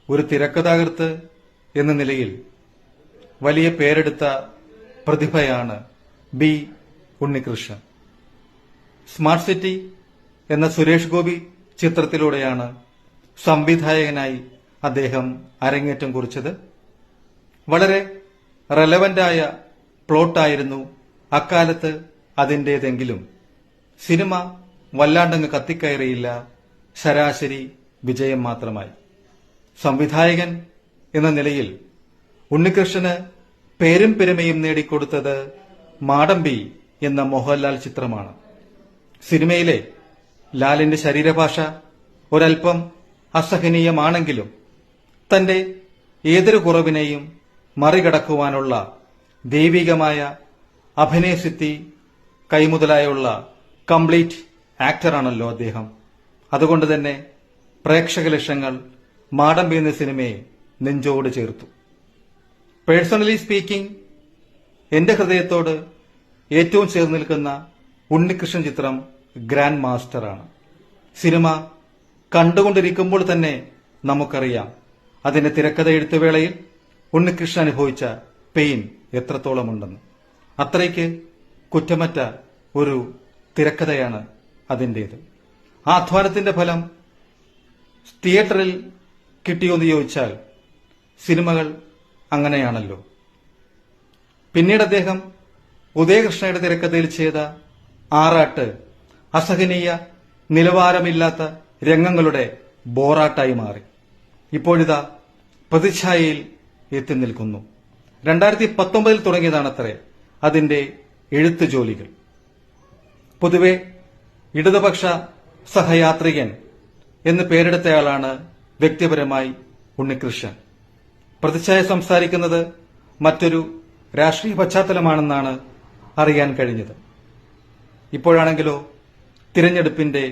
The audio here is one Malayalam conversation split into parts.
ഒരു തിരക്കഥാകൃത്ത് എന്ന നിലയിൽ വലിയ പേരെടുത്ത പ്രതിഭയാണ് ബി ഉണ്ണികൃഷ്ണൻ. സ്മാർട്ട് സിറ്റി എന്ന സുരേഷ് ഗോപി ചിത്രത്തിലൂടെയാണ് സംവിധായകനായി അദ്ദേഹം അരങ്ങേറ്റം കുറിച്ചത്. വളരെ റെലവന്റായ പ്ലോട്ടായിരുന്നു അക്കാലത്ത് അതിൻ്റേതെങ്കിലും സിനിമ വല്ലാണ്ടങ്ങ് കത്തിക്കയറിയില്ല, ശരാശരി വിജയം മാത്രമായി. സംവിധായകൻ എന്ന നിലയിൽ ഉണ്ണികൃഷ്ണന് പേരും പെരുമയും നേടിക്കൊടുത്തത് മാടമ്പി എന്ന മോഹൻലാൽ ചിത്രമാണ്. സിനിമയിലെ ലാലിന്റെ ശരീരഭാഷ ഒരൽപ്പം അസഹനീയമാണെങ്കിലും തന്റെ ഏതൊരു കുറവിനെയും മറികടക്കുവാനുള്ള ദൈവികമായ അഭിനയസിദ്ധി കൈമുതലായുള്ള കംപ്ലീറ്റ് ആക്ടറാണല്ലോ അദ്ദേഹം. അതുകൊണ്ട് തന്നെ പ്രേക്ഷക ലക്ഷങ്ങൾ മാടമ്പി എന്ന സിനിമയെ നെഞ്ചോട് ചേർത്തു. പേഴ്സണലി സ്പീക്കിംഗ്, എന്റെ ഹൃദയത്തോട് ഏറ്റവും ചേർന്ന് നിൽക്കുന്ന ഉണ്ണികൃഷ്ണൻ ചിത്രം ഗ്രാൻഡ് മാസ്റ്ററാണ്. സിനിമ കണ്ടുകൊണ്ടിരിക്കുമ്പോൾ തന്നെ നമുക്കറിയാം അതിന്റെ തിരക്കഥ എഴുത്തുവേളയിൽ ഉണ്ണികൃഷ്ണൻ അനുഭവിച്ച പെയിൻ എത്രത്തോളമുണ്ടെന്ന്. അത്രയ്ക്ക് കുറ്റമറ്റ ഒരു തിരക്കഥയാണ് അതിൻ്റേത്. ആ അധ്വാനത്തിന്റെ ഫലം തിയേറ്ററിൽ കിട്ടിയോന്ന് ചോദിച്ചാൽ സിനിമകൾ അങ്ങനെയാണല്ലോ. പിന്നീട് അദ്ദേഹം ഉദയകൃഷ്ണയുടെ തിരക്കഥയിൽ ചെയ്ത ആറാട്ട് അസഹനീയ നിലവാരമില്ലാത്ത രംഗങ്ങളുടെ ബോറാട്ടായി മാറി. ഇപ്പോഴിതാ പ്രതിച്ഛായയിൽ എത്തി നിൽക്കുന്നു. 2019 തുടങ്ങിയതാണത്രേ അതിന്റെ എഴുത്ത് ജോലികൾ. പൊതുവെ ഇടതുപക്ഷ സഹയാത്രികൻ എന്ന് പേരെടുത്തയാളാണ് വ്യക്തിപരമായി ഉണ്ണികൃഷ്ണൻ. പ്രതിച്ഛായ സംസാരിക്കുന്നത് മറ്റൊരു രാഷ്ട്രീയ പശ്ചാത്തലമാണെന്നാണ് അറിയാൻ കഴിഞ്ഞത്. ഇപ്പോഴാണെങ്കിലോ തിരഞ്ഞെടുപ്പിന്റെ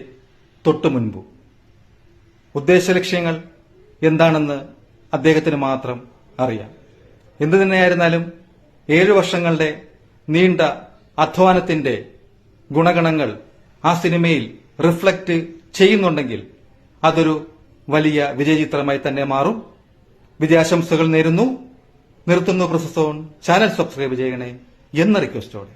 തൊട്ടുമുൻപ്. ഉദ്ദേശലക്ഷ്യങ്ങൾ എന്താണെന്ന് അദ്ദേഹത്തിന് മാത്രം അറിയാം. എന്തു തന്നെയായിരുന്നാലും 7 വർഷങ്ങളുടെ നീണ്ട അധ്വാനത്തിന്റെ ഗുണഗണങ്ങൾ ആ സിനിമയിൽ റിഫ്ലക്ട് ചെയ്യുന്നുണ്ടെങ്കിൽ അതൊരു വലിയ വിജയചിത്രമായി തന്നെ മാറും. വിജയാശംസകൾ നേരുന്നു. നിർത്തുന്നു പ്രൊസസോൺ. ചാനൽ സബ്സ്ക്രൈബ് ചെയ്യണേ എന്ന റിക്വസ്റ്റോടെ.